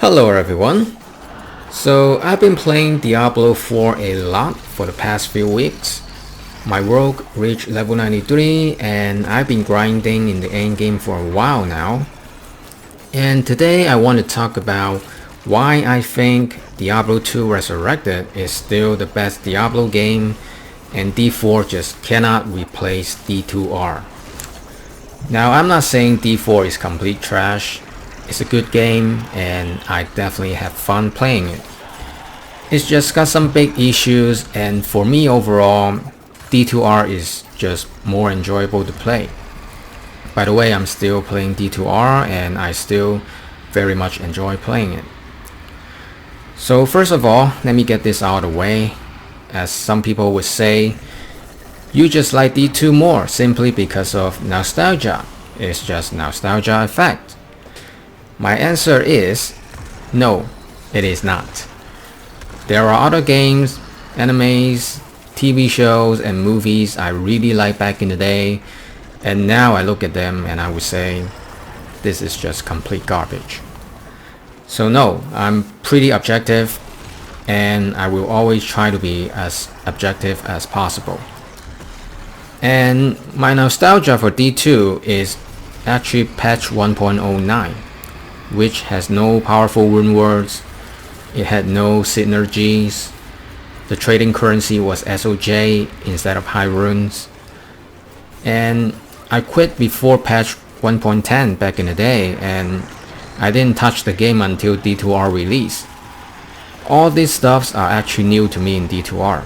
Hello everyone. So I've been playing Diablo 4 a lot for the past few weeks. My rogue reached level 93 and I've been grinding in the endgame for a while now. And today I want to talk about why I think Diablo 2 Resurrected is still the best Diablo game and D4 just cannot replace D2R. Now I'm not saying D4 is complete trash. It's a good game and I definitely have fun playing it. It's just got some big issues, and for me overall, D2R is just more enjoyable to play. By the way, I'm still playing D2R and I still very much enjoy playing it. So first of all, let me get this out of the way. As some people would say, you just like D2 more simply because of nostalgia. It's just nostalgia effect. My answer is no, it is not. There are other games, animes, TV shows and movies I really liked back in the day, and now I look at them and I would say this is just complete garbage. So no, I'm pretty objective and I will always try to be as objective as possible. And my nostalgia for D2 is actually patch 1.09. which has no powerful rune words, it had no synergies, the trading currency was SOJ instead of high runes, and I quit before patch 1.10 back in the day and I didn't touch the game until D2R release. All these stuffs are actually new to me in D2R.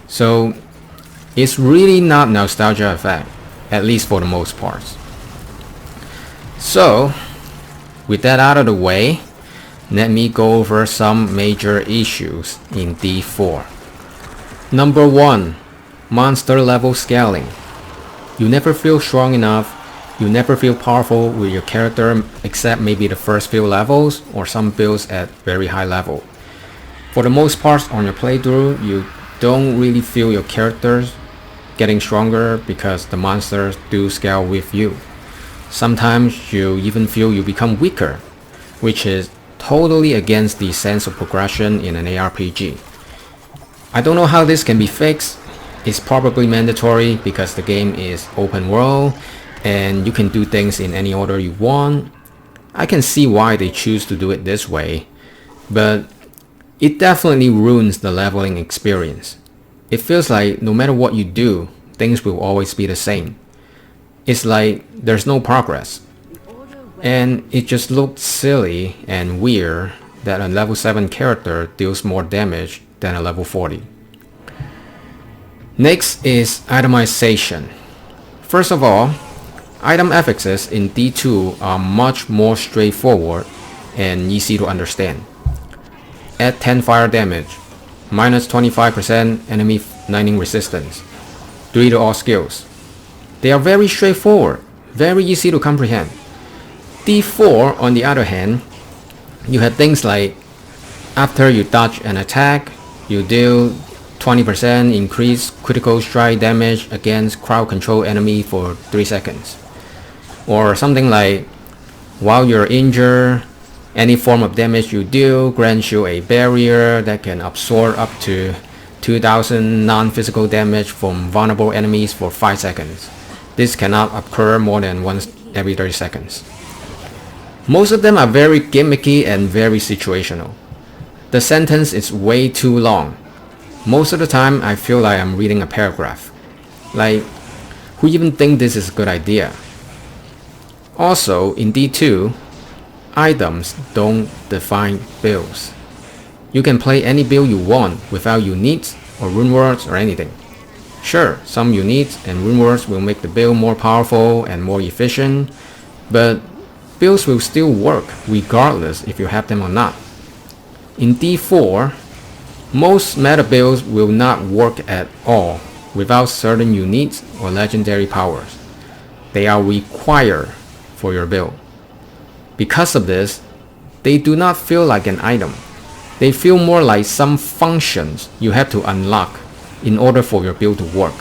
So it's really not nostalgia effect, at least for the most parts. So with that out of the way, let me go over some major issues in D4. Number 1. Monster level scaling. You never feel strong enough, you never feel powerful with your character except maybe the first few levels or some builds at very high level. For the most part on your playthrough, you don't really feel your characters getting stronger because the monsters do scale with you. Sometimes you even feel you become weaker, which is totally against the sense of progression in an ARPG. I don't know how this can be fixed. It's probably mandatory because the game is open world and you can do things in any order you want. I can see why they choose to do it this way, but it definitely ruins the leveling experience. It feels like no matter what you do, things will always be the same. It's like there's no progress. And it just looked silly and weird that a level 7 character deals more damage than a level 40. Next is itemization. First of all, item affixes in D2 are much more straightforward and easy to understand. Add 10 fire damage, minus 25% enemy lightning resistance, 3 to all skills. They are very straightforward, very easy to comprehend. D4 on the other hand, you have things like after you dodge an attack, you deal 20% increased critical strike damage against crowd control enemy for 3 seconds. Or something like while you're injured, any form of damage you deal grants you a barrier that can absorb up to 2000 non-physical damage from vulnerable enemies for 5 seconds. This cannot occur more than once every 30 seconds. Most of them are very gimmicky and very situational. The sentence is way too long. Most of the time I feel like I'm reading a paragraph. Like, who even think this is a good idea? Also, in D2, items don't define builds. You can play any build you want without uniques or rune words or anything. Sure, some uniques and rune words will make the build more powerful and more efficient, but builds will still work regardless if you have them or not. In D4, most meta builds will not work at all without certain uniques or legendary powers. They are required for your build. Because of this, they do not feel like an item. They feel more like some functions you have to unlock in order for your build to work.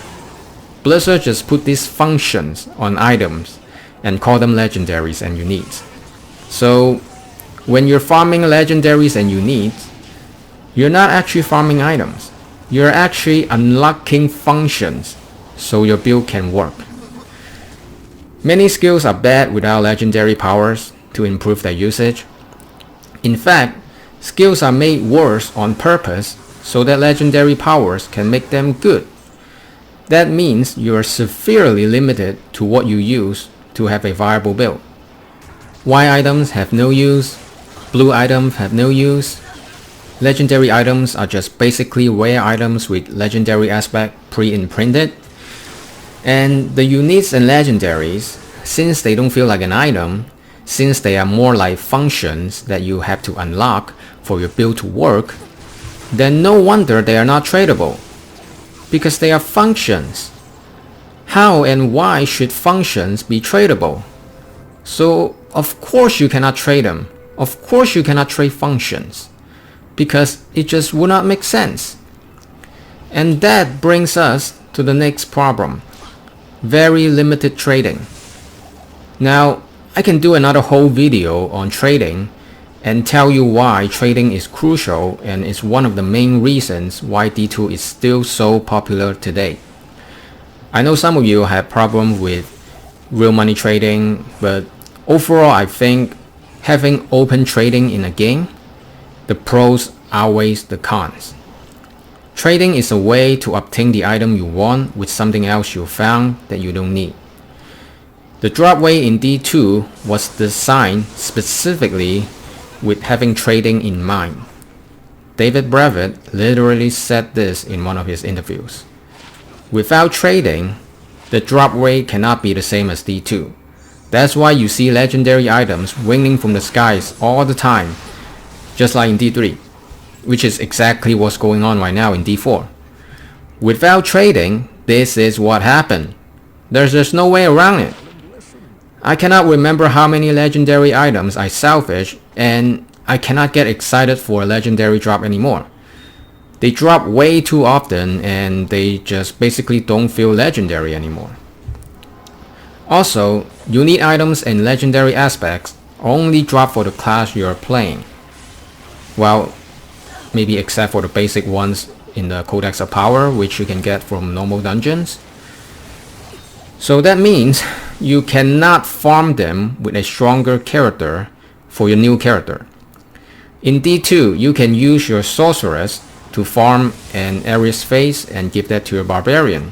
Blizzard just put these functions on items and call them legendaries and uniques. So When you're farming legendaries and uniques, you're not actually farming items. You're actually unlocking functions so your build can work. Many skills are bad without legendary powers to improve their usage. In fact, skills are made worse on purpose so that legendary powers can make them good. That means you are severely limited to what you use to have a viable build. White items have no use, blue items have no use. Legendary items are just basically rare items with legendary aspect pre-imprinted. And the uniques and legendaries, since they don't feel like an item, since they are more like functions that you have to unlock for your build to work, then no wonder they are not tradable. Because they are functions. How and why should functions be tradable? So, of course you cannot trade them. Of course you cannot trade functions. Because it just would not make sense. And that brings us to the next problem. Very limited trading. Now, I can do another whole video on trading and tell you why trading is crucial and is one of the main reasons why D2 is still so popular today. I know some of you have problems with real money trading, but overall I think having open trading in a game, the pros outweighs the cons. Trading is a way to obtain the item you want with something else you found that you don't need. The drop rate in D2 was designed specifically with having trading in mind. David Brevet literally said this in one of his interviews. Without trading, the drop rate cannot be the same as D2. That's why you see legendary items raining from the skies all the time, just like in D3, which is exactly what's going on right now in D4. Without trading, this is what happened. There's just no way around it. I cannot remember how many legendary items I salvaged, and I cannot get excited for a legendary drop anymore. They drop way too often and they just basically don't feel legendary anymore. Also, unique items and legendary aspects only drop for the class you are playing. Well, maybe except for the basic ones in the Codex of Power, which you can get from normal dungeons. So that means you cannot farm them with a stronger character for your new character. In D2, you can use your sorceress to farm an Ares face and give that to your barbarian.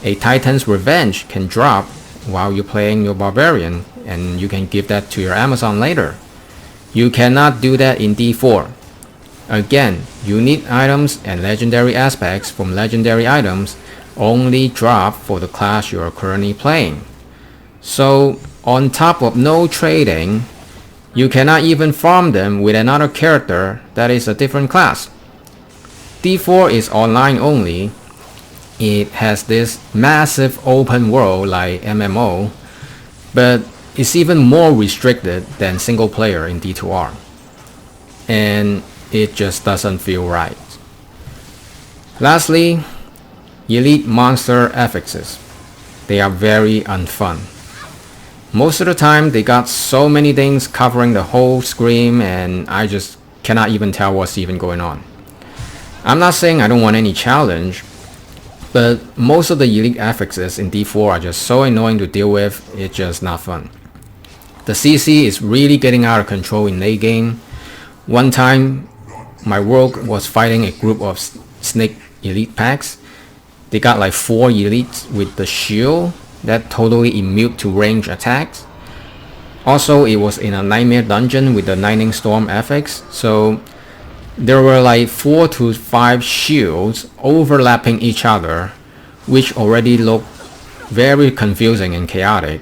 A Titan's Revenge can drop while you're playing your barbarian, and you can give that to your Amazon later. You cannot do that in D4. Again, unique items and legendary aspects from legendary items only drop for the class you are currently playing. So, on top of no trading, you cannot even farm them with another character that is a different class. D4 is online only. It has this massive open world like MMO, but it's even more restricted than single player in D2R. And it just doesn't feel right. Lastly, elite monster affixes. They are very unfun. Most of the time they got so many things covering the whole screen and I just cannot even tell what's even going on. I'm not saying I don't want any challenge, but most of the elite affixes in D4 are just so annoying to deal with, it's just not fun. The CC is really getting out of control in late game. One time, my rogue was fighting a group of snake elite packs. They got like 4 elites with the shield that totally immune to range attacks. Also, it was in a nightmare dungeon with the lightning storm affix, so there were like 4 to 5 shields overlapping each other, which already looked very confusing and chaotic.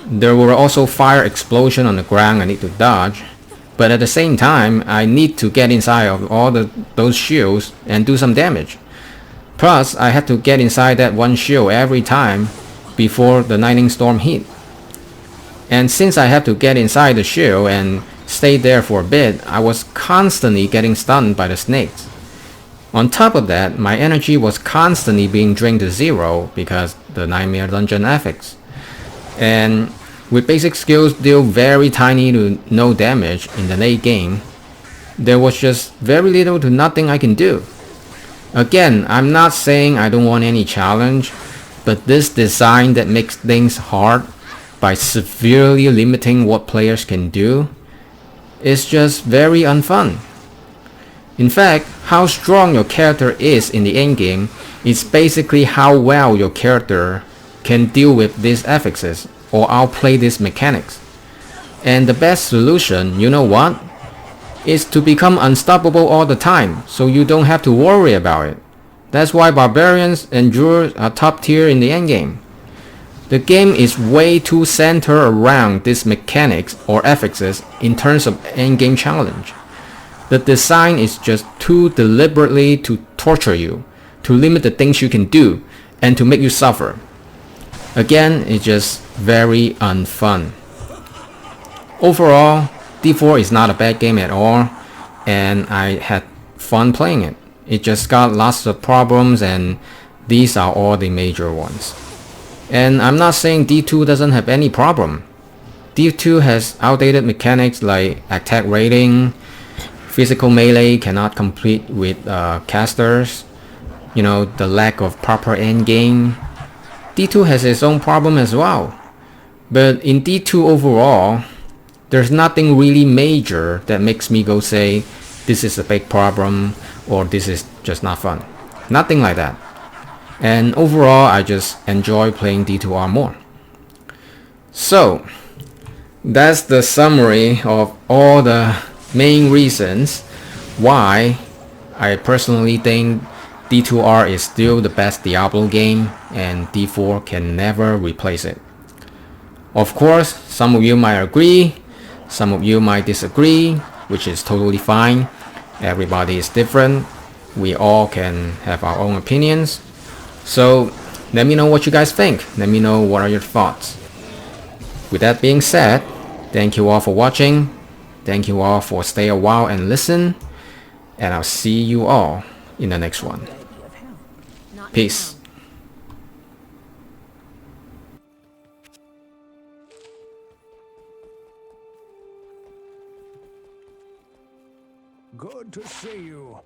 There were also fire explosions on the ground I need to dodge, but at the same time I need to get inside of all those shields and do some damage. Plus, I had to get inside that one shield every time before the lightning storm hit. And since I had to get inside the shield and stay there for a bit, I was constantly getting stunned by the snakes. On top of that, my energy was constantly being drained to zero because the nightmare dungeon affix. And with basic skills deal very tiny to no damage in the late game, there was just very little to nothing I can do. Again, I'm not saying I don't want any challenge, but this design that makes things hard by severely limiting what players can do is just very unfun. In fact, how strong your character is in the endgame is basically how well your character can deal with these affixes or outplay these mechanics. And the best solution, you know what? Is to become unstoppable all the time, so you don't have to worry about it. That's why barbarians and druids are top tier in the endgame. The game is way too centered around these mechanics or affixes in terms of endgame challenge. The design is just too deliberately to torture you, to limit the things you can do, and to make you suffer. Again, it's just very unfun. Overall, D4 is not a bad game at all, and I had fun playing it. It just got lots of problems, and these are all the major ones. And I'm not saying D2 doesn't have any problem. D2 has outdated mechanics like attack rating, physical melee cannot complete with casters, the lack of proper endgame. D2 has its own problem as well. But in D2 overall, there's nothing really major that makes me go say, this is a big problem, or this is just not fun. Nothing like that. And overall, I just enjoy playing D2R more. So, that's the summary of all the main reasons why I personally think D2R is still the best Diablo game, and D4 can never replace it. Of course, some of you might agree, some of you might disagree, which is totally fine. Everybody is different. We all can have our own opinions. So let me know what you guys think. Let me know what are your thoughts. With that being said, thank you all for watching. Thank you all for staying a while and listen. And I'll see you all in the next one. Peace. Good to see you.